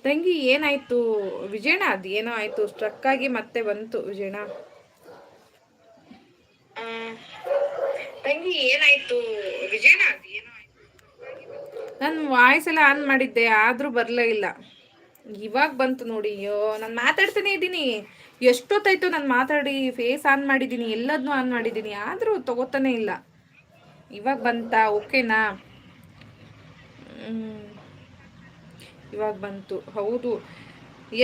ತಂಗಿ ಏನಾಯ್ತು ವಿಜಯಣ್ಣ? ಅದು ಏನೋ ಆಯ್ತು, ಸ್ಟ್ರಕ್ ಆಗಿ ಮತ್ತೆ ಬಂತು ವಿಜಯಣ್ಣ. ತಂಗಿ ಏನಾಯ್ತು ವಿಜಯಣ್ಣ? ಅದು ಏನೋ ಆಯ್ತು, ನಾನು ವಾಯ್ಸ್ ಎಲ್ಲ ಆನ್ ಮಾಡಿದ್ದೆ ಆದ್ರೂ ಬರ್ಲೇ ಇಲ್ಲ. ಇವಾಗ ಬಂತು ನೋಡಿ. ಅಯ್ಯೋ, ನಾನು ಮಾತಾಡ್ತಾನೆ ಇದ್ದೀನಿ. ಎಷ್ಟೊತ್ತಾಯ್ತು ನಾನು ಮಾತಾಡಿ, ಫೇಸ್ ಆನ್ ಮಾಡಿದ್ದೀನಿ, ಎಲ್ಲದನ್ನೂ ಆನ್ ಮಾಡಿದ್ದೀನಿ, ಆದ್ರೂ ತಗೋತಾನೆ ಇಲ್ಲ. ಇವಾಗ ಬಂತಾ? ಓಕೆನಾ? ಇವಾಗ ಬಂತು. ಹೌದು,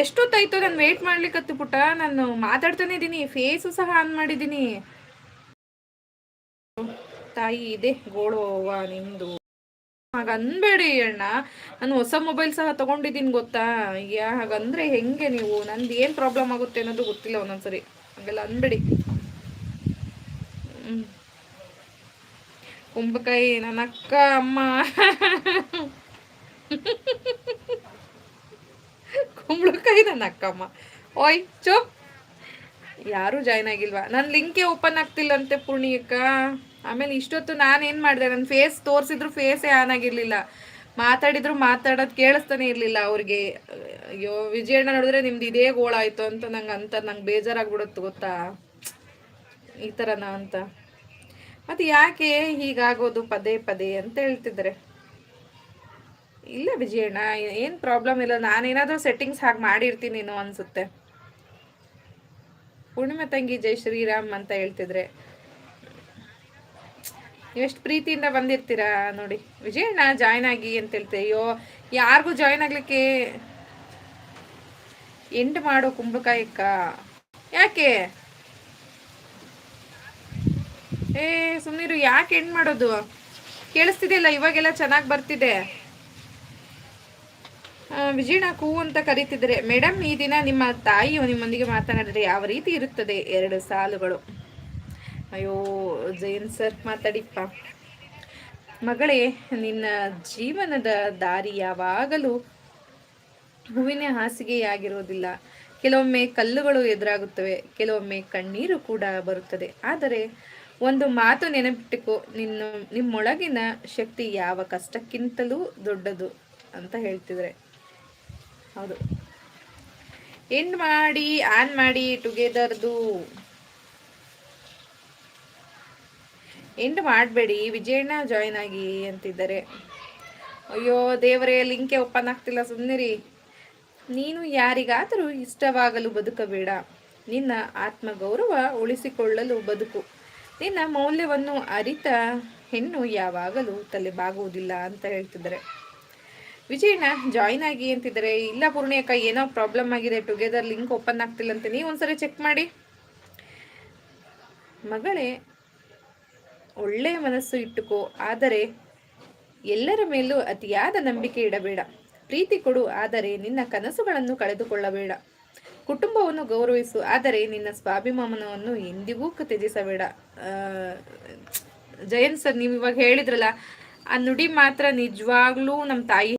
ಎಷ್ಟೊತ್ತಾಯ್ತು ನಾನು ವೇಟ್ ಮಾಡ್ಲಿಕ್ಕತ್ತು ಪುಟ. ನಾನು ಮಾತಾಡ್ತಾನೆ ಇದ್ದೀನಿ, ಫೇಸು ಸಹ ಆನ್ ಮಾಡಿದ್ದೀನಿ. ತಾಯಿ ಇದೆ ಗೋಳುವ ನಿಮ್ದು. ಹಾಗ ಅನ್ಬೇಡಿ ಅಣ್ಣ, ನಾನು ಹೊಸ ಮೊಬೈಲ್ ಸಹ ತಗೊಂಡಿದ್ದೀನಿ ಗೊತ್ತಾ. ಹಾಗಂದ್ರೆ ಹೆಂಗೆ ನೀವು? ನಂದು ಏನು ಪ್ರಾಬ್ಲಮ್ ಆಗುತ್ತೆ ಅನ್ನೋದು ಗೊತ್ತಿಲ್ಲ ಒಂದೊಂದ್ಸರಿ. ಹಾಗೆಲ್ಲ ಅನ್ಬೇಡಿ. ಕುಂಬಳಕಾಯಿ ನನ್ನ ಅಕ್ಕ ಅಮ್ಮ. ಕುಂಬಳಕಾಯಿ ನನ್ನ ಅಕ್ಕಮ್ಮ. ಓಯ್ ಚುಪ್. ಯಾರು ಜಾಯ್ನ್ ಆಗಿಲ್ವಾ? ನನ್ನ ಲಿಂಕೇ ಓಪನ್ ಆಗ್ತಿಲ್ಲಂತೆ ಪೂರ್ಣಿಯಕ್ಕ. ಆಮೇಲೆ ಇಷ್ಟೊತ್ತು ನಾನೇನು ಮಾಡಿದೆ, ನನ್ನ ಫೇಸ್ ತೋರಿಸಿದ್ರು ಫೇಸೇ ಆನ್ ಆಗಿರಲಿಲ್ಲ. ಮಾತಾಡಿದ್ರು ಮಾತಾಡೋದು ಕೇಳಿಸ್ತಾನೆ ಇರಲಿಲ್ಲ ಅವ್ರಿಗೆ. ಅಯ್ಯೋ ವಿಜಯಣ್ಣ ನೋಡಿದ್ರೆ ನಿಮ್ದು ಇದೇ ಗೋಳಾಯ್ತು ಅಂತ ನಂಗೆ ಬೇಜಾರಾಗ್ಬಿಡುತ್ತೆ ಗೊತ್ತಾ, ಈ ಥರನಾ ಅಂತ. ಮತ್ತು ಯಾಕೆ ಹೀಗಾಗೋದು ಪದೇ ಪದೇ ಅಂತ ಹೇಳ್ತಿದ್ದಾರೆ. ಇಲ್ಲ ವಿಜಯಣ್ಣ, ಏನು ಪ್ರಾಬ್ಲಮ್ ಇಲ್ಲ. ನಾನೇನಾದರೂ ಸೆಟ್ಟಿಂಗ್ಸ್ ಹಾಗೆ ಮಾಡಿರ್ತೀನೇನೋ ಅನಿಸುತ್ತೆ. ಪೂರ್ಣಿಮಾ ತಂಗಿ ಜೈ ಶ್ರೀರಾಮ್ ಅಂತ ಹೇಳ್ತಿದ್ರೆ ಎಷ್ಟು ಪ್ರೀತಿಯಿಂದ ಬಂದಿರ್ತೀರಾ ನೋಡಿ. ವಿಜಯಣ್ಣ ಜಾಯ್ನ್ ಆಗಿ ಅಂತ ಹೇಳ್ತೆ. ಅಯ್ಯೋ, ಯಾರಿಗೂ ಜಾಯ್ನ್ ಆಗ್ಲಿಕ್ಕೆ ಎಂಡ್ ಮಾಡೋ ಕುಂಬಳಕಾಯಕ್ಕ. ಯಾಕೆ ಸುಮ್ಮನಿರು, ಯಾಕೆ ಎಂಡ್ ಮಾಡೋದು? ಕೇಳಿಸ್ತಿದೆಯಲ್ಲ ಇವಾಗೆಲ್ಲ ಚೆನ್ನಾಗಿ ಬರ್ತಿದೆ. ವಿಜಯಣ್ಣ ಕೂ ಅಂತ ಕರೀತಿದ್ರೆ. ಮೇಡಮ್, ಈ ದಿನ ನಿಮ್ಮ ತಾಯಿಯು ನಿಮ್ಮೊಂದಿಗೆ ಮಾತನಾಡಿದರೆ ಯಾವ ರೀತಿ ಇರುತ್ತದೆ? 2 ಸಾಲುಗಳು. ಅಯ್ಯೋ ಜೈನ್ ಸರ್ ಮಾತಾಡಿಪ್ಪ. ಮಗಳೇ, ನಿನ್ನ ಜೀವನದ ದಾರಿ ಯಾವಾಗಲೂ ಹೂವಿನ ಹಾಸಿಗೆಯಾಗಿರುವುದಿಲ್ಲ. ಕೆಲವೊಮ್ಮೆ ಕಲ್ಲುಗಳು ಎದುರಾಗುತ್ತವೆ, ಕೆಲವೊಮ್ಮೆ ಕಣ್ಣೀರು ಕೂಡ ಬರುತ್ತದೆ. ಆದರೆ ಒಂದು ಮಾತು ನೆನಪಿಟ್ಟುಕೋ, ನಿಮ್ಮೊಳಗಿನ ಶಕ್ತಿ ಯಾವ ಕಷ್ಟಕ್ಕಿಂತಲೂ ದೊಡ್ಡದು ಅಂತ ಹೇಳ್ತಿದ್ರೆ. ಹೌದು, ಎಂಡ್ ಮಾಡಿ ಆನ್ ಮಾಡಿ ಟುಗೆದರ್ದು. ಎಂಡ್ ಮಾಡಬೇಡಿ, ವಿಜಯಣ್ಣ ಜಾಯ್ನ್ ಆಗಿ ಅಂತಿದ್ದಾರೆ. ಅಯ್ಯೋ ದೇವರೇ, ಲಿಂಕೆ ಓಪನ್ ಆಗ್ತಿಲ್ಲ, ಸುಮ್ಮನಿರಿ. ನೀನು ಯಾರಿಗಾದರೂ ಇಷ್ಟವಾಗಲು ಬದುಕಬೇಡ. ನಿನ್ನ ಆತ್ಮಗೌರವ ಉಳಿಸಿಕೊಳ್ಳಲು ಬದುಕು. ನಿನ್ನ ಮೌಲ್ಯವನ್ನು ಅರಿತ ಹೆಣ್ಣು ಯಾವಾಗಲೂ ತಲೆಬಾಗುವುದಿಲ್ಲ ಅಂತ ಹೇಳ್ತಿದ್ದಾರೆ. ವಿಜಯಣ್ಣ ಜಾಯ್ನ್ ಆಗಿ ಅಂತಿದ್ದಾರೆ. ಇಲ್ಲ ಪೂರ್ಣಿಯಕ್ಕ, ಏನೋ ಪ್ರಾಬ್ಲಮ್ ಆಗಿದೆ, ಟುಗೆದರ್ ಲಿಂಕ್ ಓಪನ್ ಆಗ್ತಿಲ್ಲ ಅಂತ. ನೀವು ಒಂದ್ಸರಿ ಚೆಕ್ ಮಾಡಿ. ಮಗಳೇ, ಒಳ್ಳೆಯ ಮನಸ್ಸು ಇಟ್ಟುಕೋ, ಆದರೆ ಎಲ್ಲರ ಮೇಲೂ ಅತಿಯಾದ ನಂಬಿಕೆ ಇಡಬೇಡ. ಪ್ರೀತಿ ಕೊಡು, ಆದರೆ ನಿನ್ನ ಕನಸುಗಳನ್ನು ಕಳೆದುಕೊಳ್ಳಬೇಡ. ಕುಟುಂಬವನ್ನು ಗೌರವಿಸು, ಆದರೆ ನಿನ್ನ ಸ್ವಾಭಿಮಾನವನ್ನು ಎಂದಿಗೂ ತ್ಯಜಿಸಬೇಡ. ಜಯಂತ್ ಸರ್, ನೀವು ಇವಾಗ ಹೇಳಿದ್ರಲ್ಲ, ಆ ನುಡಿ ಮಾತ್ರ ನಿಜವಾಗ್ಲೂ ನಮ್ಮ ತಾಯಿ